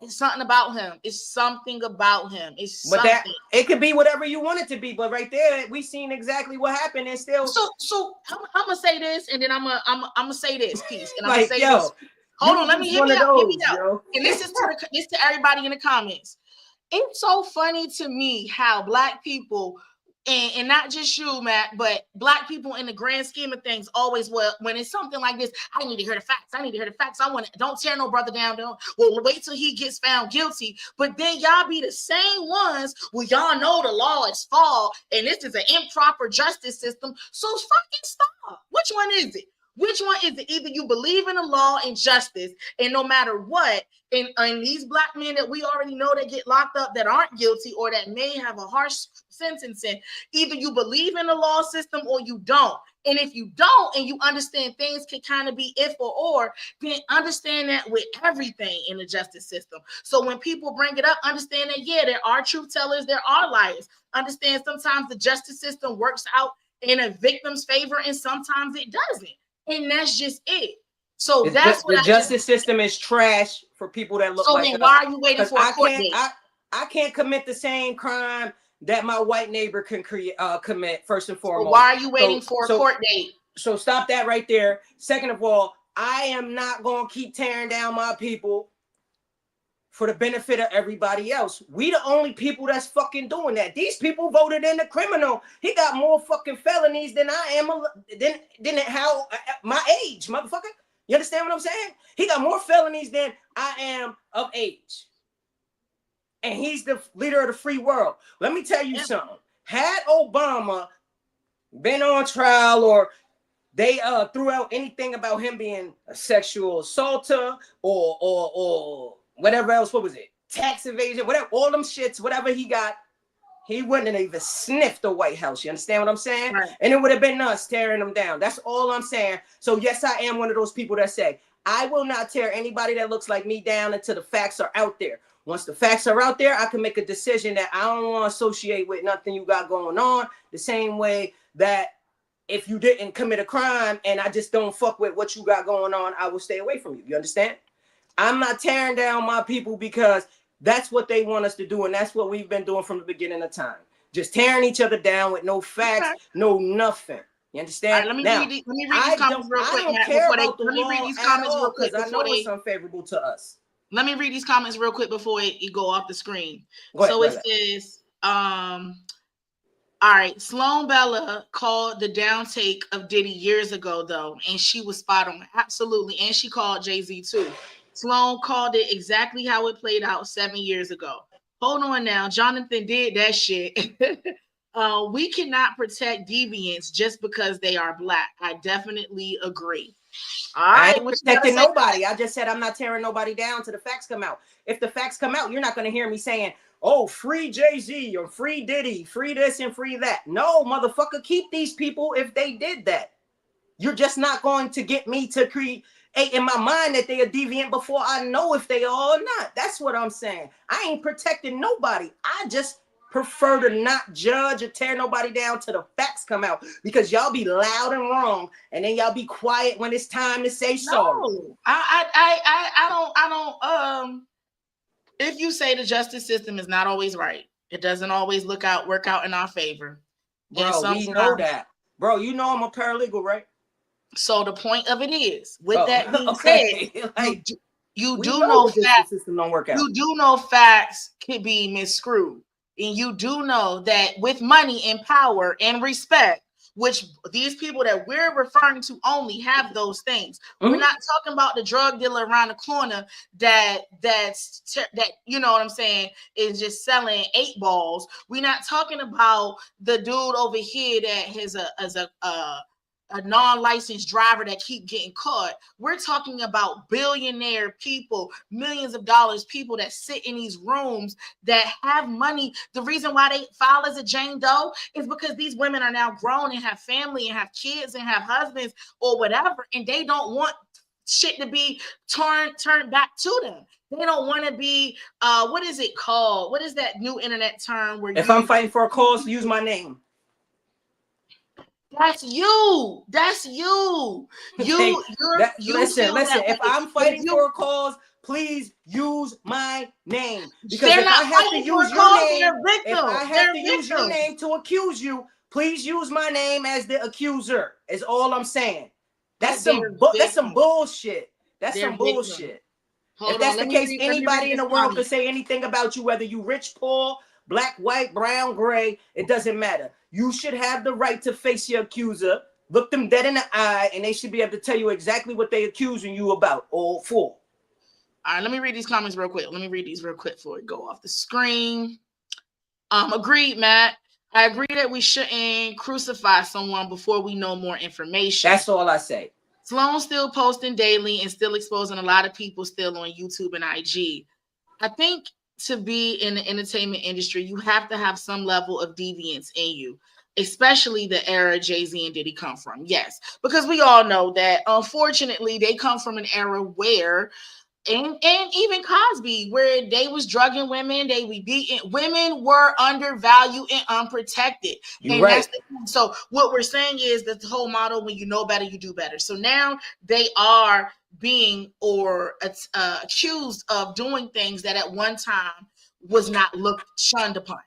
it's something about him. It's something about him. It's something. But that it could be whatever you want it to be. But right there, we seen exactly what happened, and still. So I'm gonna say this, and then I'm gonna say this piece, and I'm gonna say this. Hold on, let me hear me out. And this is to everybody in the comments. It's so funny to me how black people. And not just you, Matt, but black people in the grand scheme of things always, well, when it's something like this, I need to hear the facts. I need to hear the facts. Don't tear no brother down. Wait till he gets found guilty. But then y'all be the same ones where y'all know the law is flawed and this is an improper justice system. So fucking stop. Which one is it? Which one is it? Either you believe in the law and justice, and no matter what, and these black men that we already know that get locked up that aren't guilty or that may have a harsh sentencing, either you believe in the law system or you don't. And if you don't, and you understand things can kind of be if or, then understand that with everything in the justice system. So when people bring it up, understand that, yeah, there are truth tellers, there are liars. Understand sometimes the justice system works out in a victim's favor and sometimes it doesn't. And that's just it. So that's what the justice system is trash for people that look like us. So then why are you waiting for a court date? I can't commit the same crime that my white neighbor can commit, first and foremost. So why are you waiting for a court date? So stop that right there. Second of all, I am not going to keep tearing down my people for the benefit of everybody else. We the only people that's fucking doing that. These people voted in the criminal. He got more fucking felonies than I am, than how my age, motherfucker. You understand what I'm saying? He got more felonies than I am of age. And he's the leader of the free world. Let me tell you something. Had Obama been on trial or they threw out anything about him being a sexual assaulter or whatever else, what was it? Tax evasion, whatever, all them shits, whatever he got, he wouldn't have even sniffed the White House. You understand what I'm saying? Right. And it would have been us tearing them down. That's all I'm saying. So yes, I am one of those people that say, I will not tear anybody that looks like me down until the facts are out there. Once the facts are out there, I can make a decision that I don't want to associate with nothing you got going on. The same way that if you didn't commit a crime and I just don't fuck with what you got going on, I will stay away from you. You understand? I'm not tearing down my people because that's what they want us to do. And that's what we've been doing from the beginning of time. Just tearing each other down with no facts, no nothing. You understand? Right, let me read these comments real quick. Let me read these comments real quick. Because I know it's unfavorable to us. Let me read these comments real quick before it go off the screen. It says, all right, Sloan Bella called the downtake of Diddy years ago, though, and she was spot on. Absolutely. And she called Jay-Z, too. Sloan called it exactly how it played out 7 years ago. Hold on now. Jonathan did that shit. We cannot protect deviants just because they are black. I definitely agree. All right, I ain't protecting nobody. I just said I'm not tearing nobody down till the facts come out. If the facts come out, you're not going to hear me saying, oh, free Jay-Z or free Diddy, free this and free that. No, motherfucker, keep these people if they did that. You're just not going to get me to create in my mind that they are deviant before I know if they are or not. That's what I'm saying. I ain't protecting nobody. I just prefer to not judge or tear nobody down till the facts come out, because y'all be loud and wrong, and then y'all be quiet when it's time to say sorry. No, I don't. If you say the justice system is not always right, it doesn't always work out in our favor. Bro, we know that. Bro, you know I'm a paralegal, right? So the point of it is, with that being okay. said, like, you do know facts. The system don't work out. You do know facts could be miscrewed, and you do know that with money and power and respect, which these people that we're referring to only have those things. Mm-hmm. We're not talking about the drug dealer around the corner that you know what I'm saying is just selling 8 balls. We're not talking about the dude over here that has a non-licensed driver that keep getting caught. We're talking about billionaire people, millions of dollars, people that sit in these rooms that have money. The reason why they file as a Jane Doe is because these women are now grown and have family and have kids and have husbands or whatever, and they don't want shit to be turned back to them. They don't want to be what is it called? What is that new internet term where if I'm fighting for a cause, use my name. That's you. That's you. Listen. If I'm fighting for a cause, please use my name. Because if I have to use your name to accuse you, please use my name as the accuser. Is all I'm saying. That's some bullshit. That's some bullshit. If that's the case, anybody in the world can say anything about you, whether you rich, poor, black, white, brown, gray, it doesn't matter. You should have the right to face your accuser, look them dead in the eye, and they should be able to tell you exactly what they're accusing you about or for. All right, let me read these comments real quick. Let me read these real quick before we go off the screen. Agreed, Matt. I agree that we shouldn't crucify someone before we know more information. That's all I say. Sloan's still posting daily and still exposing a lot of people still on YouTube and IG. I think to be in the entertainment industry, you have to have some level of deviance in you, especially the era Jay-Z and Diddy come from. Yes, because we all know that, unfortunately, they come from an era where, and even Cosby, where they was drugging women, they were beating women, were undervalued and unprotected. You're right. So what we're saying is that the whole model, when you know better, you do better. So now they are being accused of doing things that at one time was not shunned upon.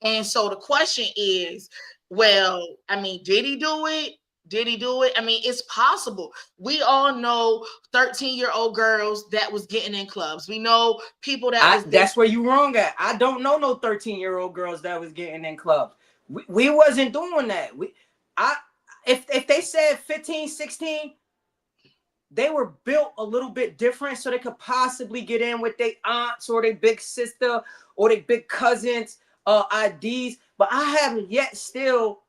And so the question is, well, I mean, did he do it? Did he do it? I mean, it's possible. We all know 13-year-old girls that was getting in clubs. We know people that's where you wrong at. I don't know no 13-year-old girls that was getting in clubs. We wasn't doing that. If they said 15, 16, they were built a little bit different, so they could possibly get in with their aunts or their big sister or their big cousins IDs. But I haven't yet still.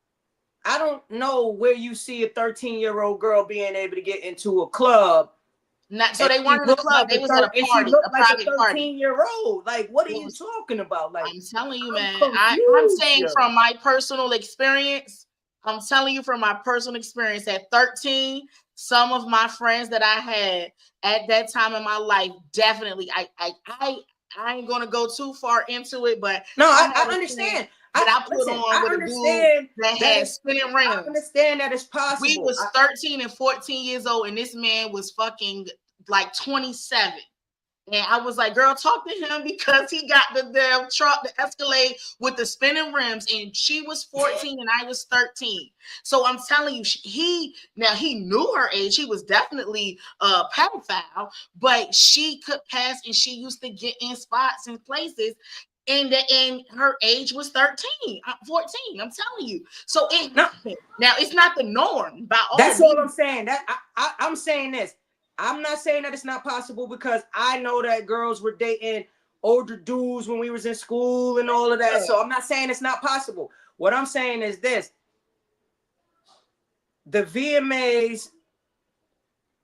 I don't know where you see a 13-year-old girl being able to get into a club. So they weren't in a club. They was at a party, she looked a like private a 13-year-old. Like, what are you talking about? Like, I'm telling you, man. I'm saying from my personal experience. I'm telling you from my personal experience. At 13, some of my friends that I had at that time in my life, definitely. I ain't gonna go too far into it, but no, I understand. I put on with a dude that had spinning rims. I understand that it's possible. We was 13 and 14 years old, and this man was fucking like 27. And I was like, girl, talk to him, because he got the damn truck, the Escalade with the spinning rims, and she was 14 and I was 13. So I'm telling you, he knew her age. He was definitely a pedophile, but she could pass, and she used to get in spots and places. And her age was 13, 14. I'm telling you. So now it's not the norm by all. That's all I'm saying. That I'm saying this. I'm not saying that it's not possible, because I know that girls were dating older dudes when we was in school and all of that. So I'm not saying it's not possible. What I'm saying is this: the VMAs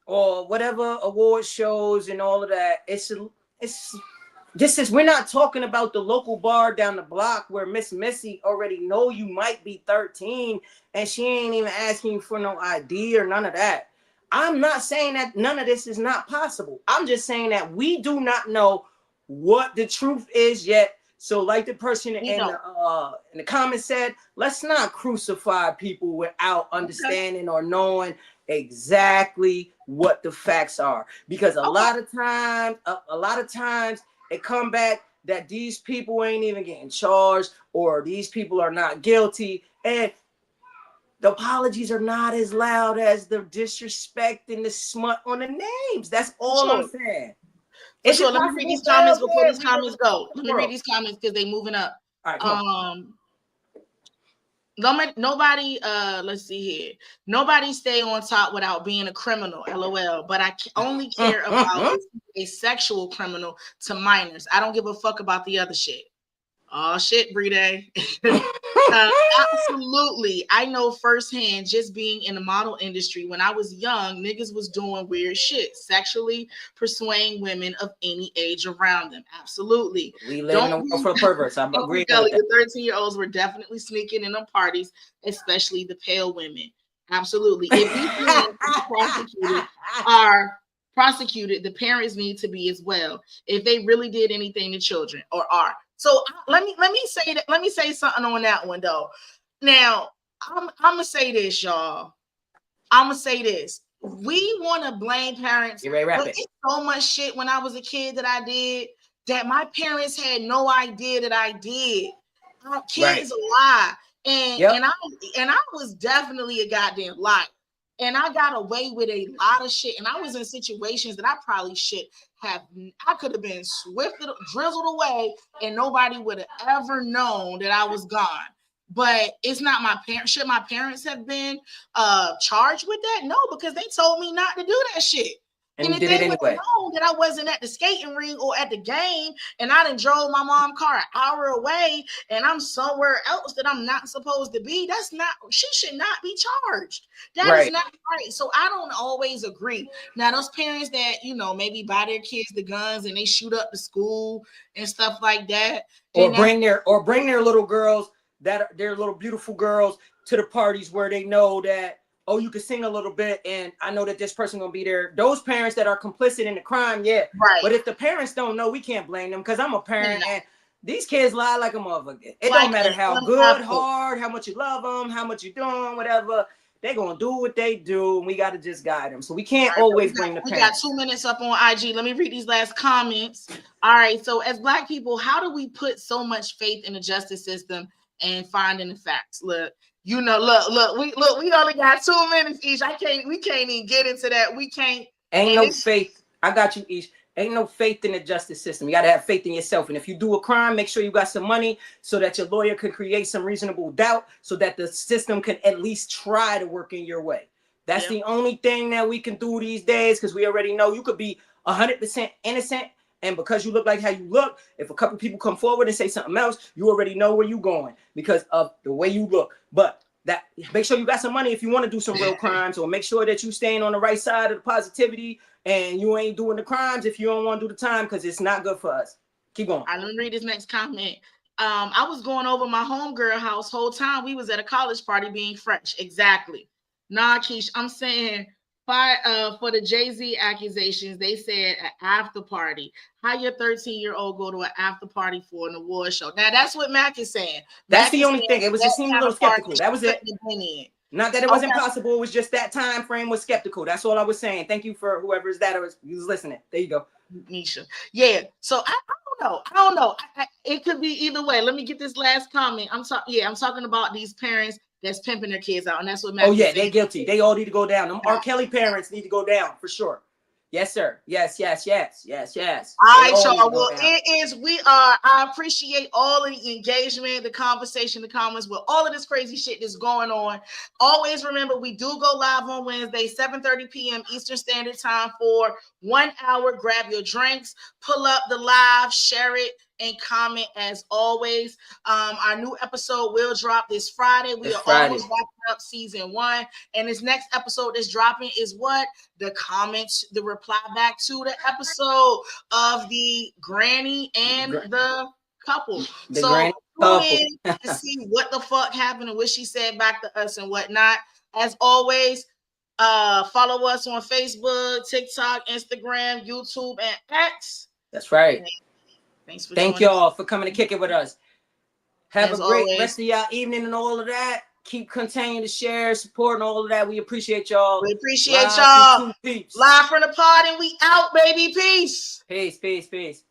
or whatever award shows and all of that, it's we're not talking about the local bar down the block where Miss Missy already know you might be 13 and she ain't even asking you for no ID or none of that. I'm not saying that none of this is not possible. I'm just saying that we do not know what the truth is yet. So like the person in the comments said, let's not crucify people without understanding or knowing exactly what the facts are, because a lot of times it come back that these people ain't even getting charged or these people are not guilty, and the apologies are not as loud as the disrespect and the smut on the names. That's all I'm saying. For sure. Let me read these comments before these comments go. Let me read these comments because they moving up. All right, nobody let's see here. Nobody stay on top without being a criminal, LOL. But I only care about a sexual criminal to minors. I don't give a fuck about the other shit. Oh shit, Brede. Absolutely. I know firsthand, just being in the model industry, when I was young, niggas was doing weird shit, sexually pursuing women of any age around them. Absolutely. We live in a world for perverts. I'm agreeing with that. The 13-year-olds were definitely sneaking in them parties, especially the pale women. Absolutely. If these women are prosecuted, the parents need to be as well, if they really did anything to children or are. So let me say that. Let me say something on that one though. Now I'm gonna say this, y'all. I'm gonna say this. We want to blame parents, but it's so much shit when I was a kid that I did that my parents had no idea that I did. Kids lie, and I was definitely a goddamn liar. And I got away with a lot of shit. And I was in situations that I probably should have. I could have been drizzled away, and nobody would have ever known that I was gone. But it's not my parents. Should my parents have been charged with that? No, because they told me not to do that shit. And if they would have known that I wasn't at the skating ring or at the game, and I done drove my mom's car an hour away, and I'm somewhere else that I'm not supposed to be, she should not be charged. That is not right. So I don't always agree. Now, those parents that, maybe buy their kids the guns and they shoot up the school and stuff like that. Or bring their little girls, that their little beautiful girls, to the parties where they know that, oh, you can sing a little bit, and I know that this person gonna be there. Those parents that are complicit in the crime, yeah. Right. But if the parents don't know, we can't blame them, because I'm a parent, and these kids lie like a motherfucker. It don't matter how good, hard, how much you love them, how much you're doing, whatever. They're gonna do what they do, and we gotta just guide them. So we can't always blame the parents. We got 2 minutes up on IG. Let me read these last comments. All right. So as Black people, how do we put so much faith in the justice system and finding the facts? Look, we only got 2 minutes each. We can't even get into that. We can't. Ain't no faith. I got you, Ish. Ain't no faith in the justice system. You got to have faith in yourself. And if you do a crime, make sure you got some money so that your lawyer can create some reasonable doubt so that the system can at least try to work in your way. That's the only thing that we can do these days, because we already know you could be 100% innocent. And because you look like how you look, if a couple people come forward and say something else, you already know where you're going because of the way you look. But make sure you got some money if you want to do some real crimes, or make sure that you staying on the right side of the positivity and you ain't doing the crimes if you don't want to do the time, because it's not good for us. Keep going. Let me read this next comment. I was going over my homegirl house whole time. We was at a college party being fresh. Exactly. Nah, Keish, I'm saying for the Jay-Z accusations, they said an after party. How your 13-year-old go to an after party for an award show? Now that's what Mac is saying. That's the only thing. It was just seemed a little skeptical. That was it. Not that it wasn't possible. It was just that time frame was skeptical. That's all I was saying. Thank you for whoever is that was listening. There you go. Nisha. Yeah. So I don't know. It could be either way. Let me get this last comment. I'm talking about these parents that's pimping their kids out, and that's what Mac is saying. They're guilty. They all need to go down. Them R. Kelly parents need to go down for sure. Yes, sir. Yes. All right, y'all. Well, I appreciate all of the engagement, the conversation, the comments with all of this crazy shit that's going on. Always remember, we do go live on Wednesday, 7:30 p.m. Eastern Standard Time for 1 hour. Grab your drinks, pull up the live, share it, and comment as always. Our new episode will drop this Friday. We are almost wrapping up season 1. And this next episode that's dropping is what? The comments, the reply back to the episode of the granny and the couple. So tune in to see what the fuck happened and what she said back to us and whatnot. As always, follow us on Facebook, TikTok, Instagram, YouTube, and X. That's right. Thanks for Thank y'all for coming to kick it with us. Have a great rest of y'all evening and all of that. Keep continuing to share, support, and all of that. We appreciate y'all. We appreciate y'all. Live from the pod, and we out, baby. Peace. Peace.